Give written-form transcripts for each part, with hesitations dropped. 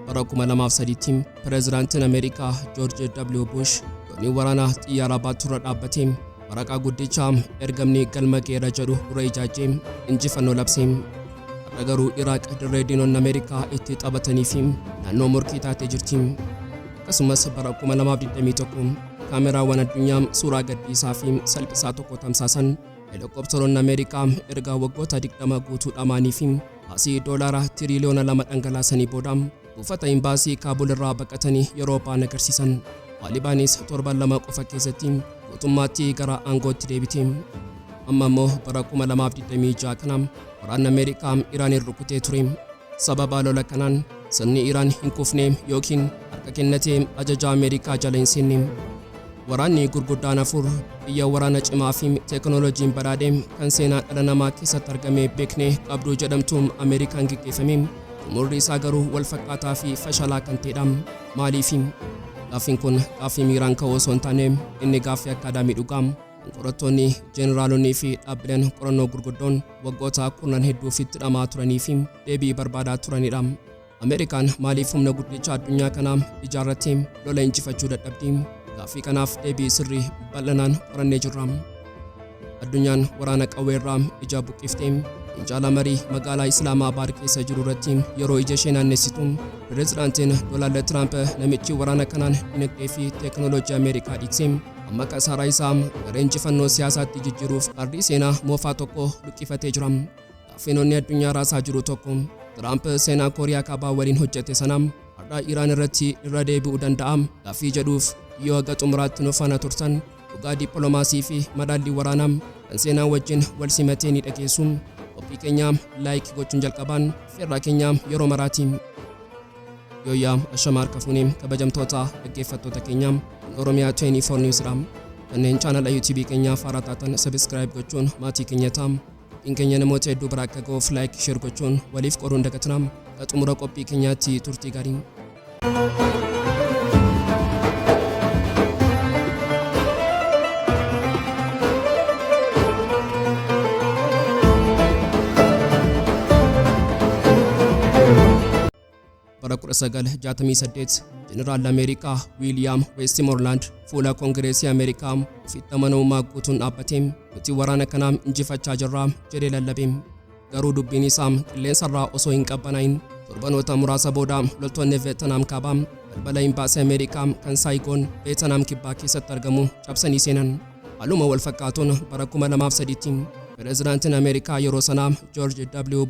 Bara 2003 Pirezidaantiin Ameerikaa Joorji W doonii waraanaa xiyyaara baaturra dhaabbatee waraqaa guddicha ergamni Galma Gaheera jedhu dura ijaajjee injifannoo labsee. Har'a garuu Iraaq dirree diinonni Ameerikaa itti taphatanii fi naannoo morkii taatee jirti. Akkasumas bara 2021 kaameraawwan addunyaa suuraa gadhiisaa fi salphisaa tokko tamsaasan helikopteroonni Ameerikaa erga waggoota 20 guutuu dhamaanii fi baasii doolaara tiriliyoona lama dhangalaasanii booda buufata imbaasii Kaabul irraa baqatanii yeroo ba'an agarsiisan. Taalibaanis torban lama qofa keessatti guutummaatti gara aangootti deebite. Amma immoo bara 2026 kana waraanni Ameerikaa Iraaniin rukutee ture. Sababa lola kanaan sirni Iraan hin kufne yookiin harka kennatee ajaja Ameerikaa jala hin seenne. Waraanni gurguddaan afur biyya waraana cimaa fi teekinooloojiin badhaadhe kan seenaa dhala namaa keessatti argame beeknee qabduu jedhamtuun Ameerikaan gaggeeffame. Xumurri isaa garuu wal fakkaataa fi fashalaa kan ta'edha. Maaliif? Gaaffiin kun gaaffii miiraan ka'uu osoo hin taane inni gaaffii akadaamii dhugaa. Qorattoonni, jeeneraalonni fi dhaabbileen qorannoo gurguddoon waggoota kurnan hedduuf itti dhamaa turanii fi deebii barbaadaa turanidha. Ameerikaan maaliif humna guddicha addunyaa kanaa ijaarrattee lola injifachuu dadhabde? Gaaffii kanaaf deebii sirrii bal'inaan qorannee jirra. Addunyaan waraana qawweerraa ija buqqiftee Xiinxala marii magaalaa Islamaabaad keessa jiru irratti yeroo ija ishee naannessitu Pirezidaantiin Doolaara Tiraamp namichi waraana kanaan dinagdee fi teekinooloojii Ameerikaa dhiiksee amma kasaaraa isaa gara injifannoo siyaasaatti jijjiiruuf ardii seenaa moofaa tokko luqqifatee jira. Gaaffiinonni addunyaa raasaa jiru tokko Tiraamp seenaa Kooriyaa kaabaa waliin hojjete sana har'a Iraan irratti irra deebi'uu danda'a gaaffii jedhuuf yoo haga xumuraatti nu faana turtan dhugaa dippiloomaasii fi madaallii waraanaa kan seenaa wajjin wal simatee ni dhageessu. Qophii keenya laayik gochuun jalqabaan feerraa keenya yeroo maraatiin. Yooyaa ashama harka fuunee kabajamtoota dhaggeeffattoota keenya Oromiyaa 24 Newsdha. Kanneen chaanala YouTube keenyaa faaraa taatan subscribe gochuun maatii keenya ta'aa. Qophiin keenya namoota hedduu bira akka ga'uuf laayik share gochuun waliif qoruun dagatinaa. Xumura qophii keenyaatti turtii gaarii. Bara 1968 Jeneraal Ameerikaa Wiiliyaam Westmoreland fuula Koongireesii Ameerikaa ofitti amanamummaa guutuun dhaabbatee nuti waraana kanaa injifachaa jirra jedhee lallabe. Garuu dubbiin isaa qilleensarraa osoo hin qabbanaa'in torbanoota muraasa booda loltoonni Veetnaam kaabaa balbala imbaasii Ameerikaa kan Saayigoon Veetnaam kibbaa keessatti argamu cabsanii seenan. Haaluma wal fakkaatuun bara 2003 Pirezidaantiin Ameerikaa yeroo sanaa Joorji W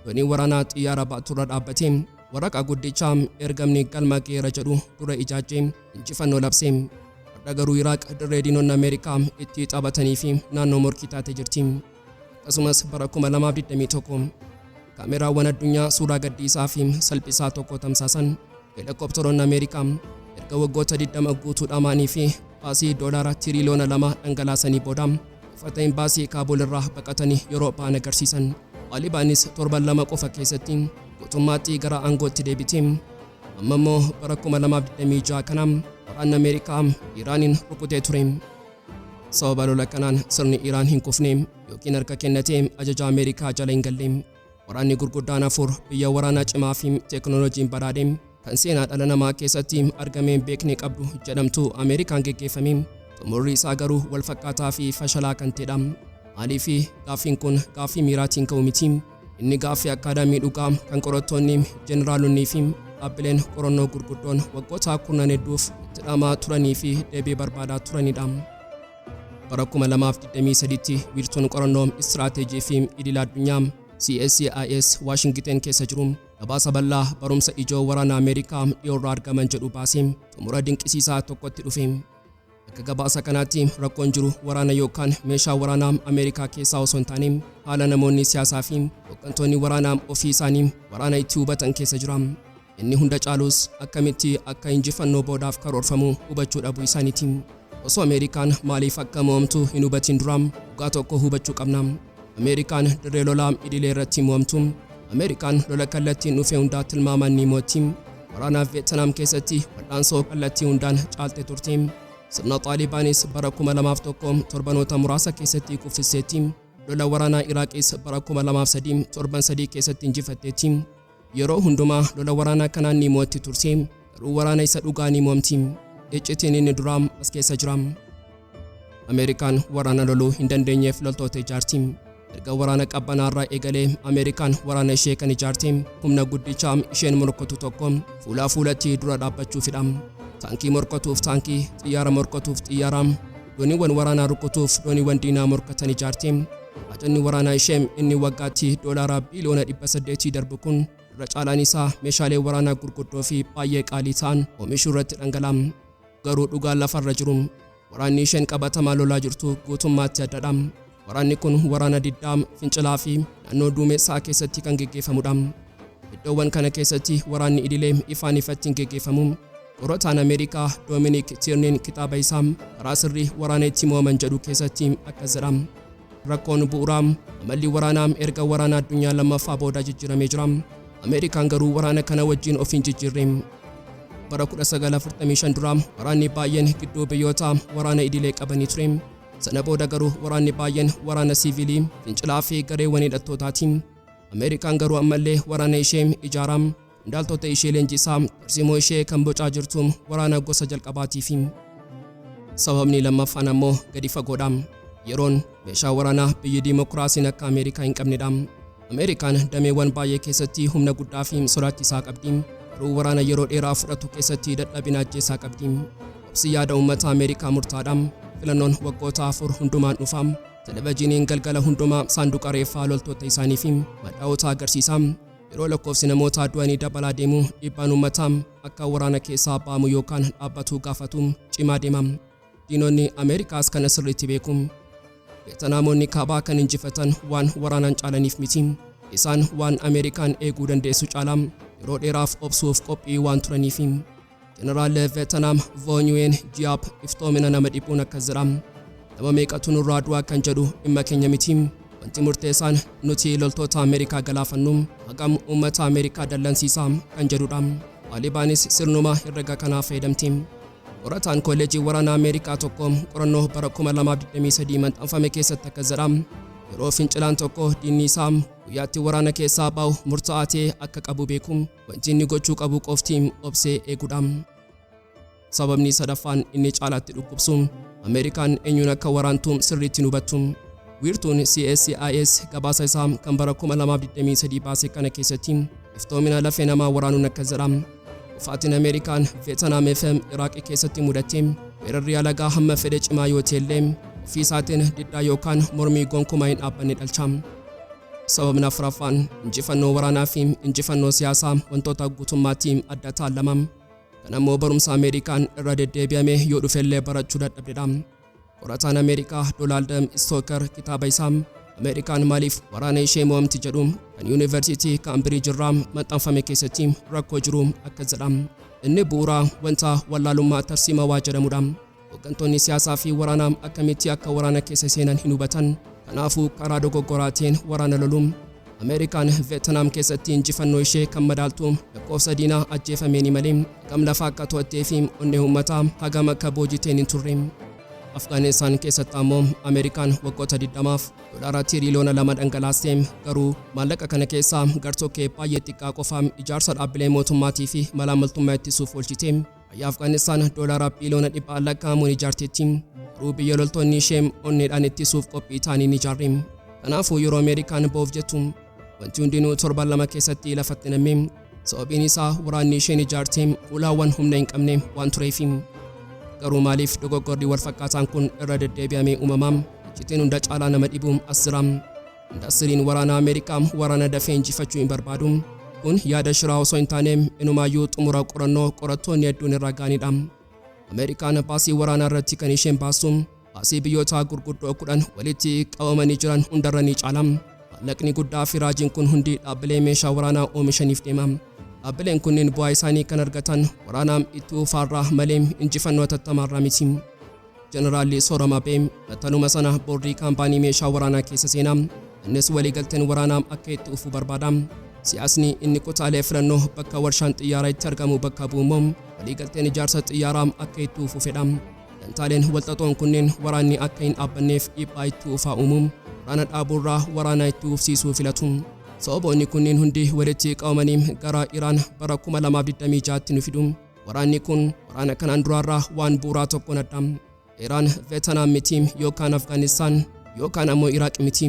doonii waraanaa xiyyaara baaturra dhaabbatee waraqaa guddicha ergamni Galma Gaheera jedhu dura ijaajjee injifannoo labsee. Har'a garuu Iraaq dirree diinonni Ameerikaa itti taphatanii fi naannoo morkii taatee jirti. Akkasumas bara 2021 kaameraawwan addunyaa suuraa gadhiisaa fi salphisaa tokko tamsaasan helikopteroonni Ameerikaa erga waggoota 20 guutuu dhamaanii fi baasii doolaara tiriliyoona lama dhangalaasanii booda buufata imbaasii Kaabul irraa baqatanii yeroo ba'an agarsiisan. Taalibaanis torban lama qofa keessatti guutummaatti gara aangootti deebite. Amma immoo bara 2026 kana waraanni Ameerikaa Iraaniin rukutee ture. Sababa lola kanaan sirni Iraan hin kufne yookiin harka kennatee ajaja Ameerikaa jala hin galle. Waraanni gurguddaan afur biyya waraanaa cimaa fi teekinooloojiin badhaadhe kan seenaa dhala namaa keessatti argame beeknee qabdu jedhamtu Ameerikaan gaggeeffame. Xumurri isaa garuu wal fakkaataa fi fashalaa kan ta'edha. Maaliif gaaffiin kun gaaffii miiraatiin ka'u miti? Inni gaaffii akadaamii dhugaa kan qorattoonni, jeeneraalonni fi dhaabbileen qorannoo gurguddoon waggoota kurnan hedduuf itti dhamaa turanii fi deebii barbaadaa turanidha. Bara 2023 wiirtuun qorannoo istiraateejii fi idila addunyaa CSIS Waashingten keessa jiru gabaasa bal'aa barumsa ijoo waraana Ameerikaa dhiyoorraa argaman jedhu baasee xumura dinqisiisaa tokkotti dhufe. Akka gabaasa kanaatti rakkoon jiru waraana yookaan meeshaa waraanaa Ameerikaa keessaa osoo hin taane haala namoonni siyaasaa fi hooggantoonni waraanaa ofii isaanii waraana itti hubatan keessa jira. Inni hunda caalus akkamitti akka injifannoo boodaaf karoorfamu hubachuu dhabuu isaaniiti. Osoo Ameerikaan maaliif akka mo'amtu hin hubatin dura dhugaa tokko hubachuu qabna. Ameerikaan dirree lolaa idilee irratti mo'amtu. Ameerikaan lola kallattiin dhufe hundaa tilmaamaan ni mo'atti. Waraana Veetnaam keessatti wal'aansoo kallattii hundaan caalte turte. Sirna Taalibaanis bara 2001 torbanoota muraasa keessatti kuffiseetti. Lola waraanaa Iraaqis bara 2003 torban 3 keessatti injifatteetti. yeroo hundumaa lola waraanaa kanaan ni moo'atti tursi garuu waraana isa dhugaa ni moomti. Iccitiin inni duraam as keessa jira. Ameerikaan waraana loluu hin dandeenyeef loltoota ijaarti. Erga waraana qabbanaarraa eegalee Ameerikaan waraana ishee kan ijaarti humna guddicha isheen morkotu tokko fuulaa fuulatti dura dhaabbachuufidha. Taankii morkotuuf taankii, xiyyaara morkotuuf xiyyaara, dooniiwwan waraanaa rukutuuf dooniiwwan diinaa morkatan ijaarti. Ajanni waraanaa ishee inni waggaatti doolaara biliyoona 800 darbu kun irra caalaan isaa meeshaalee waraanaa gurguddoo fi baay'ee qaalii ta'an oomishuu irratti dhangala'a. Garuu dhugaan lafarra jiru waraanni isheen qabatamaa lolaa jirtu guutummaatti addadha. Waraanni kun waraana diddaa fincilaa fi naannoo duumessaa keessatti kan geggeeffamudha. Iddoowwan kana keessatti waraanni idilee ifaan ifatti hin geggeeffamu. Qorataan Ameerikaa Dominic Tirnin kitaaba isaa karaa sirrii waraana itti moo'aman jedhu keessatti akkas jedha. Rakkoon bu'uuraa amalli waraanaa erga waraana addunyaa lammaffaa booda jijjiiramee jira. Ameerikaan garuu waraana kana wajjin of hin jijjiirre. Bara 1945 dura waraanni baay'een gidduu biyyoota waraana idilee qabanii ture. Sana booda garuu waraanni baay'een waraana siivilii, fincilaa fi gareewwan hidhattootaati. Ameerikaan garuu ammallee waraana ishee ijaaraa, qondaaltota ishee leenjisaa, tarsiimoo ishee kan bocaa jirtu waraana gosa jalqabaatiif. Sababni lammaffaan ammoo gadi fagoodha. Yeroon meeshaa waraanaa biyyi diimokiraasiin akka Ameerikaa hin qabnedha. Ameerikaan dameewwan baay'ee keessatti humna guddaa fi sodaachisaa qabdi. Garuu waraana yeroo dheeraa fudhatu keessatti dadhabina ajjeesaa qabdi. Obsi yaada uummata Ameerikaa murtaadha. Filannoon waggoota 4 hundumaan dhufa. Televezyiiniin galgala hundumaa saanduqa reeffaa loltoota isaanii fi madaa'oota agarsiisa. Yeroo lakkoofsi namoota du'anii dabalaa deemu dhiibbaan uummataa akka waraana keessaa ba'amu yookaan dhaabbatu gaafatu cimaa deema. Diinonni Ameerikaas kana sirriitti beeku. Veetnaamoonni kaabaa kan injifatan waan waraanaan caalaniif miti. Isaan waan Ameerikaan eeguu dandeessu caalaa yeroo dheeraaf obsuuf qophii waan turaniif. Jeneraal Veetnaam Vo Nguyen Giap iftoomina nama dhibuun akkas jedha. Nama meeqatu nurraa du'aa kan jedhu dhimma keenya miti. Wanti murteessaan nuti loltoota Ameerikaa galaafannu hagam uummata Ameerikaa dallansiisaa kan jedhudha. Taalibaanis sirnuma herrega kanaaf fayyadamti. Qorataan kolleejii waraanaa Ameerikaa tokko qorannoo bara 2023 maxxanfame keessatti akkas jedha. Yeroo fincilaan tokko diinni isaa guyyaatti waraana keessaa ba'u murtaa'aa ta'e akka qabu beeku wanti inni gochuu qabu qofti obsee eeguudha. Sababni sadaffaan inni caalaatti dhukkubsu Ameerikaan eenyuun akka waraantu sirriitti hubattu. Wiirtuun CSIS gabaasa isaa kan bara 2023 baase kana keessatti iftoomina lafee namaa waraanuun akkas jedha. Kufaatiin Ameerikaan Veetnaam fi Iraaq keessatti mudatte weerarri alagaa hamma fedhe cimaa yoo ta'ellee ofii isaatiin diddaa yookaan mormii gonkumaa hin dhaabbanne dhalcha. Sababni afuraffaan injifannoo waraanaa fi injifannoo siyaasaa wantoota guutummaatti adda ta'an lama. Kan ammoo barumsa Ameerikaan irra deddeebi'ame yoo dhufellee barachuu dadhabdedha. Qorataan Ameerikaa Donald Stoker kitaaba isaa Ameerikaan Maaliif waraana ishee mo'amti jedhu kan Yuunivarsiitii Kaambiriij irraa maxxanfame keessatti rakkoo jiru akkas jedha. Inni bu'uura wanta wallaalummaa Tarsiimoo jedhamudha. Hooggantoonni siyaasaa fi waraanaa akkamitti akka waraana keessa seenan hin hubatan. Kanaafuu karaa dogoggoraatiin waraana loluun Ameerikaan Veetnaam keessatti injifannoo ishee kan madaaltu lakkoofsa diinaa ajjeefameen malee hagam lafa akka to'attee fi onnee uummataa hagam akka boojiteen hin turre. Afgaanistaan keessatti ammoo Ameerikaan waggoota 20f doolaara tiriliyoona 2 dhangalaastee garuu maallaqa kana keessaa gartokkee baay'ee xiqqaa qofa ijaarsa dhaabbilee mootummaatii fi malaamaltummaa ittisuuf oolchite. Biyya Afgaanistaan doolaara biliyoona 100 lakkaa'amuun ijaarteetti. Garuu biyya loltoonni ishee onneedhaan ittisuuf qophii ta'anii ni ijaarre. Kanaafuu yeroo Ameerikaan ba'uuf jettu wanti hundinuu torban lama keessatti lafatti nam'e. Sababiin isaa waraanni isheen ijaartee ulaawwan humna hin qabne waan tureef. Garuu maaliif dogoggorri wal fakkaataan kun irra deddeebi'amee uumamaa? Iccitiin hunda caalaa nama dhibu as jira. Indastiriin waraanaa Ameerikaa waraana dafee injifachuu hin barbaadu. Kun yaada shiraa osoo hin taane inumaayyuu xumura qorannoo qorattoonni hedduun irra gaanidha. Ameerikaan baasii waraanaa irratti kan isheen baastu baasii biyyoota gurguddoo 10 walitti qabamanii jiran hundarra ni caala. Maallaqni guddaa fi raajiin kun hundi dhaabbilee meeshaa waraanaa oomishaniif deema. Dhaabbileen kunneen bu'aa isaanii kan argatan waraanaa itti ufaarraa malee injifannoo tattamaarraa miti. Jeneraalli Soorama Beem battaluma sana boordii kaampaanii meeshaa waraanaa keessa seenaa. Innis waliigalteen waraanaa akka itti ufu barbaada. Siyaasni inni kutaalee filannoo bakka warshaan xiyyaaraa itti argamu bakka bu'umoo waliigalteen ijaarsa xiyyaaraa akka itti ufu fedha. Dantaaleen walxaxoon kunneen waraanni akka hin dhaabbanneef dhiibbaa itti ufaa uumuun waraana dhaabuurraa waraana itti ufsiisuu filatu. Sababoonni kunniin hundi walitti qabamanii gara Iraan bara 2026tti nu fidu. Waraanni kun waraana kanaan duraarraa waan bu'uuraa tokkoon adda. Iraan Veetnaam miti yookaan Afgaanistaan yookaan ammoo Iraaq miti.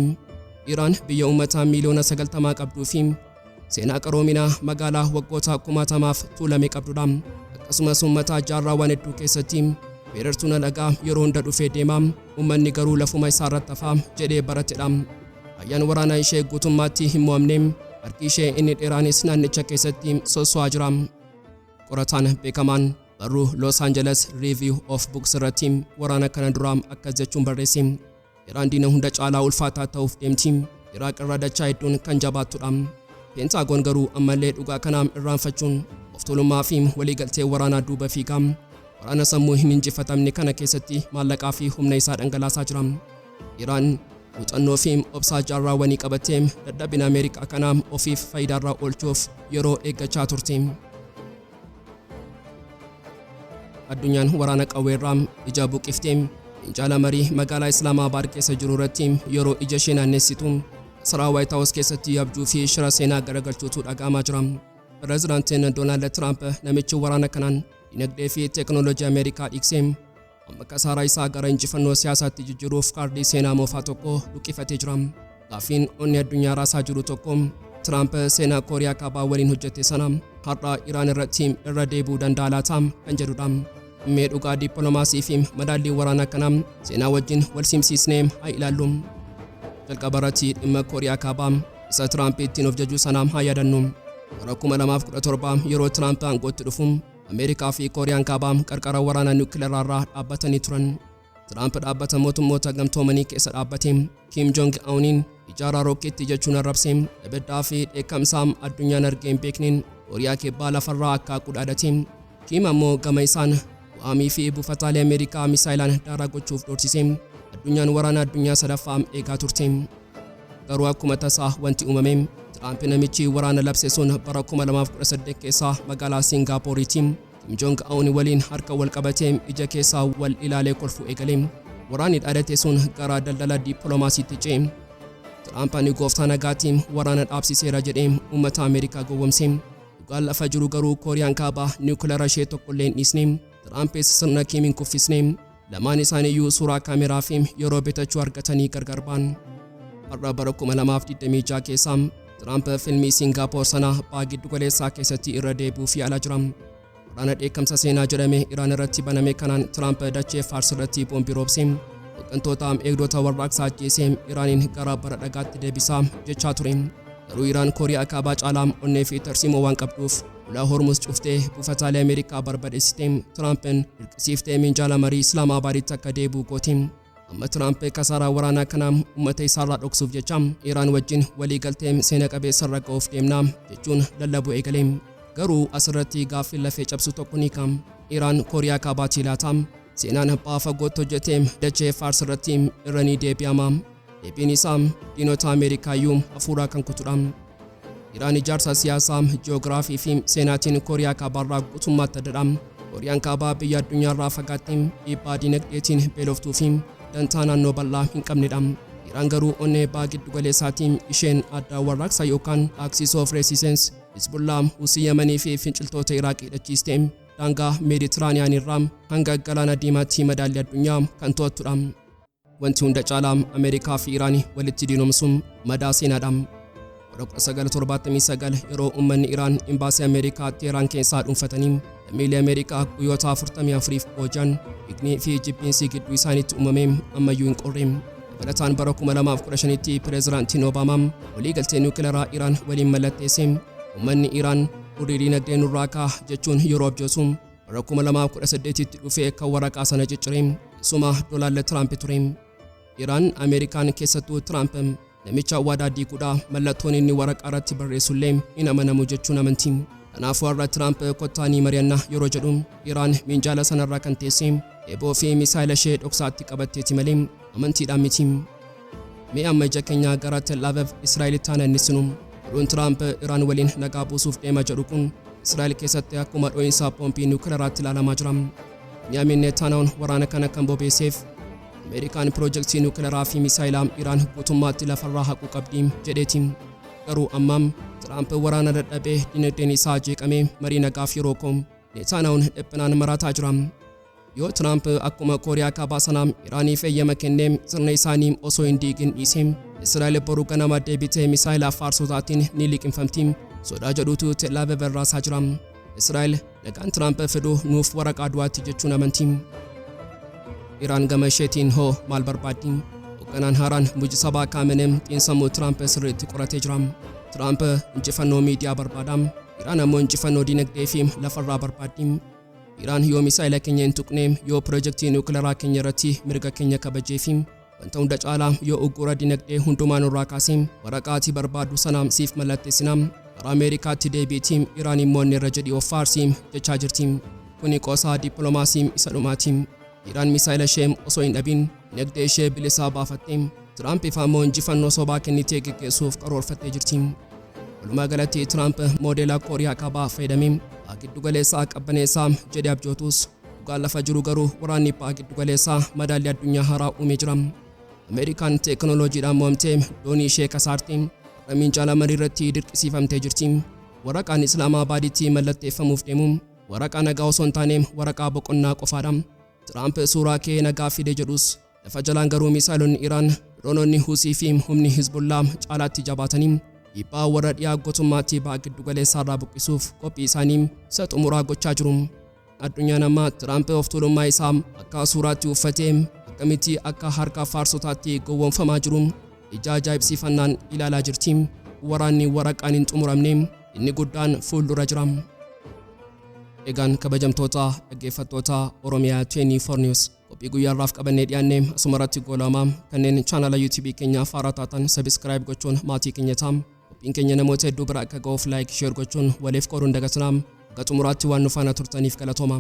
Iraan biyya uummataa miliyoona 90 qabduu fi seenaa qaroominaa magaalaa waggoota 1000f tuulame qabdudha. Akkasumas uummata jaarraawwan hedduu keessatti weerartuun alagaa yeroo hunda dhufee deema. Uummanni garuu lafuma isaa irratti hafa jedhee baratedha. Ayyaan waraanaa ishee guutummaatti hin mo'amne. Harki ishee inni dheeraanis naannicha keessatti sosso'aa jira. Qorataan beekamaan barruu Los Angeles Review of Books irratti waraana kana dura akkas jechuun barreesse. Iraan diina hunda caalaa ulfaataa ta'uuf deemti. Iraaq irraa dachaa hedduun kan jabaattudha. Pentaagoon garuu ammallee dhugaa kana irraanfachuun of tuulummaa fi waliigaltee waraanaa duuba fiiga. Waraana sammuu hin injifatamne kana keessatti maallaqaa fi humna isaa dhangalaasaa jira. Iraan muuxannoo fi obsaa jaarraawwanii qabattee dadhabina Ameerikaa kana ofiif faayidaarraa oolchuuf yeroo eeggachaa turte. Addunyaan waraana qawweerraa ija buqiftee Xiinxala marii magaalaa Islamaabaad keessa jiru irratti yeroo ija ishee naannessitu saraa White House keessatti abjuu fi shira seenaa garagalchuutu dhaga'amaa jira. Pirezidaantiin Doolaara Tiraamp namichi waraana kanaan dinagdee fi teekinooloojii Ameerikaa dhiiksee amma kasaaraa isaa gara injifannoo siyaasaatti jijjiiruuf kaardii seenaa moofaa tokko luqqifatee jira. Gaaffiin onni addunyaa raasaa jiru tokko Tiraamp seenaa Kooriyaa kaabaa waliin hojjete sana har'a Iraan irratti irra deebi'uu danda'a laata kan jedhudha. Mee dhugaa dippiloomaasii fi madaallii waraanaa kanaa seenaa wajjin wal simsiisnee haa ilaallu. Jalqaba irratti dhimma Kooriyaa kaabaa isa Tiraamp ittiin of jajuu sanaa haa yaadannu. Bara 2017 yeroo Tiraamp aangootti dhufu Ameerikaa fi Kooriyaan kaabaa qarqara waraanaa niwukileeraarraa dhaabbatanii turan. Tiraamp dhaabbata mootummoota gamtoomanii keessa dhaabbate Kim Jong Uniin ijaaraa rookeettii jechuun arrabse ibiddaa fi dheekkamsaa addunyaan argee hin beekneen Kooriyaa kibbaa lafarraa akka qudhaadhate. Kim ammoo gama isaan waamii fi buufataalee Ameerikaa misaayilaan daaraa gochuuf doorsise. Addunyaan waraana addunyaa sadaffaa eegaa turte. Garuu akkuma tasaa wanti uumame Tiraamp namichi waraana labse sun bara 2018 keessa magaalaa Singaappooritti Kim Jong Un waliin harka wal qabatee ija keessaa wal ilaalee kolfuu eegale. Waraanni dhaadate sun gara daldala dippiloomaasiitti ce'e. Tiraamp ni gooftaa nagaatiin waraana dhaabsiseera jedhee uummata Ameerikaa gowwoomse. Dhugaan lafa jiru garuu Kooriyaan kaabaa niwukileera ishee tokkollee hin dhiisne. Tiraampees sirna Kim hin kuffisne. Lamaan isaaniiyyuu suuraa kaameraa fi yeroo bitachuu argatanii gargar ba'an. Har'a bara 2026 keessa Tiraamp filmii Singaappoor sana baa giddu galeessaa keessatti irra deebi'uuf yaalaa jira. Waraana dheekkamsa seenaa jedhame Iraan irratti baname kanaan Tiraamp dachee Faars irratti boombii roobse. Hooggantoota eegdota warraaqsaa ajjeesee Iraaniin gara bara dhagaatti deebisaa jechaa ture. Garuu Iraan Kooriyaa kaabaa caalaa onnee fi tarsiimoo waan qabduuf ulaa Hormuz cuftee buufataalee Ameerikaa barbadeessitee Tiraampiin dirqisiiftee minjaala marii Islaamaabaaditti akka deebi'u goote. Amma Tiraamp kasaaraa waraanaa kanaa uummata isaarraa dhoksuuf jecha Iraan wajjin waliigaltee seena qabeessa irra ga'uuf deemna jechuun lallabuu eegale. Garuu asirratti gaaffiin lafee cabsu tokko ni ka'e. Iraan Kooriyaa kaabaatii laata? Seenaan abbaa fagootti hojjetee dachee Faars irratti irra ni deebi'ama. Deebiin isaa diinota Ameerikaayyuu hafuuraa kan kutudha. Iraan ijaarsa siyaasaa, ji'oogiraafii fi seenaatiin Kooriyaa kaabaarraa guutummaatti addadha. Kooriyaan kaabaa biyya addunyaarraa fagaattee dhiibbaa dinagdeetiin beeloftuu fi dantaa naannoo bal'aa hin qabnedha. Iraan garuu onnee baa giddu galeessaatiin isheen adda warraaqsa yookaan Axis of Resistance Hizbullah Husii Yamanii fi finciltoota Iraaq hidhachiistee daangaa Meeditiraaniyaan irraa hanga galaana diimaatti madaallii addunyaa kan to'attudha. Wanti hunda caalaa Ameerikaa fi Iraan walitti diinomsuun madaa seenaadha. Bara 1979 yeroo uummanni Iraan imbaasii Ameerikaa Teheraan keessaa dhuunfatanii lammiilee Ameerikaa guyyoota 44f boojan dhiignii fi jibbiinsi gidduu isaaniitti uumame ammayyuu hin qorre. Dabalataan bara 2015tti Pirezidaantiin Obaamaan waliigaltee niwukileeraa Iraan waliin mallatteesse. Uummanni Iraan urrii dinagdee nurraa ka'a jechuun yeroo abjoosu bara 2018tti dhufee kan waraqaa sana ciccire isuma Doolaara Tiraamp ture. Iraan Ameerikaan keessattuu Tiraamp namicha waadaa diiguudha mallattoon inni waraqaa irratti barreessullee hin amanamu jechuun amanti. Kanaafuu har'a Tiraamp kottaanii mari'annaa yeroo jedhu Iraan minjaala sanarraa kan teesse eeboo fi misaayila ishee dhoksaatti qabatteeti malee amantiidhaan miti. Mee amma ija keenya gara Tel Aviv Israa'elitti aanannisinu. Oduun Tiraamp Iraan waliin nagaa buusuuf deema jedhu kun Israa'el keessatti akkuma dho'iinsa poompii niwukileeraatti ilaalamaa jira. Beniyaamin Netanyahuun waraana kana kan bobeesseef Ameerikaan piroojeektii niwukileeraa fi misaayilaa Iraan guutummaatti lafarraa haquu qabdi jedheeti. garuu ammam Tiraamp waraana dadhabee dinagdeen isaa jeeqamee marii nagaaf yeroo koom Netanyahuun dhiphinaan marataa jira. Yoo Tiraamp akkuma Kooriyaa kaabaa sanaa Iraaniif eeyyama kennee sirna isaanii osoo hin diigin dhiisee Israa'el boruu ganama deebitee misaayila faarsotaatiin ni liqinfamti sodaa jedhutu Tel Aviv raasaa jira. Israa'el nagaan Tiraamp fidu nuuf waraqaa du'aatti jechuun amanti. Iraan gama isheetiin hoo maal barbaaddi? Hoogganaan haaraan Mujtaba Kaamenem xiinsammuu Tiraamp sirriitti qoratee jira. Tiraamp injifannoo miidiyaa barbaada. Iraan ammoo injifannoo dinagdee fi lafarraa barbaaddi. Iraan yoo misaayila keenya hin tuqne yoo pirojektii niwukileeraa keenya irratti mirga keenya kabajee fi wanta hunda caalaa yoo uggura dinagdee hundumaan irraa kaasee waraqaatii barbaadu sana siif mallatteessina. Karaa Ameerikaatti deebiitiin Iraan immoo irra jedhii of faarsii jechaa jirti. Kuni qoosaa dippiloomaasii isa dhumaati. Iraan misaayila ishee osoo hin dhabin dinagdee ishee bilisaa baafattee Tiraampiif ammoo injifannoo sobaa kennitee geggeessuuf karoorfattee jirti. Walumaa galatti Tiraamp moodeela Kooriyaa kaabaa fayyadamee giddu galeessaa qabbaneessaa jedhee abjootus dhugaan lafa jiru garuu waraanni giddu galeessaa madaallii addunyaa haaraa uumee jira. Ameerikaan teekinooloojiidhaan mo'amtee doonii ishee kasaartee Xiinxala marii irratti dirqisiifamtee jirti. Waraqaan Islamaabaaditti mallatteeffamuuf deemu waraqaa nagaa osoo hin taane waraqaa boqonnaa qofaadha. Tiraamp suuraa kee nagaa fide jedhus lafa jalaan garuu misaayilonni Iraan droononni Husii fi humni Hizbullaa caalaatti jabaatanii dhiibbaa warra dhiyaa gootummaatti giddu galeessaarraa buqqisuuf qophii isaanii isa xumuraa gochaa jiru. Addunyaan amma Tiraamp of tuulummaa isaa akka suuraatti uffatee akkamitti akka harka faarsotaatti gowwoomfamaa jiru ija ajaa'ibsiifannaan ilaalaa jirti. Waraanni waraqaan hin xumuramne inni guddaan fuuldura jira. Egaan kabajamtoota dhaggeeffattoota Oromiyaa 24 News qophii guyyaarraaf qabannee dhiyaanne asumarratti goolamaa kanneen chaanala YouTube keenya haaraa taatan subscribe gochuun maatii keenya ta'aa. Qophiin keenya namoota hedduu bira akka ga'uuf like share gochuun waliif qooduun dagatinaa. Akka xumuraatti waan nu faana turtaniif galatooma.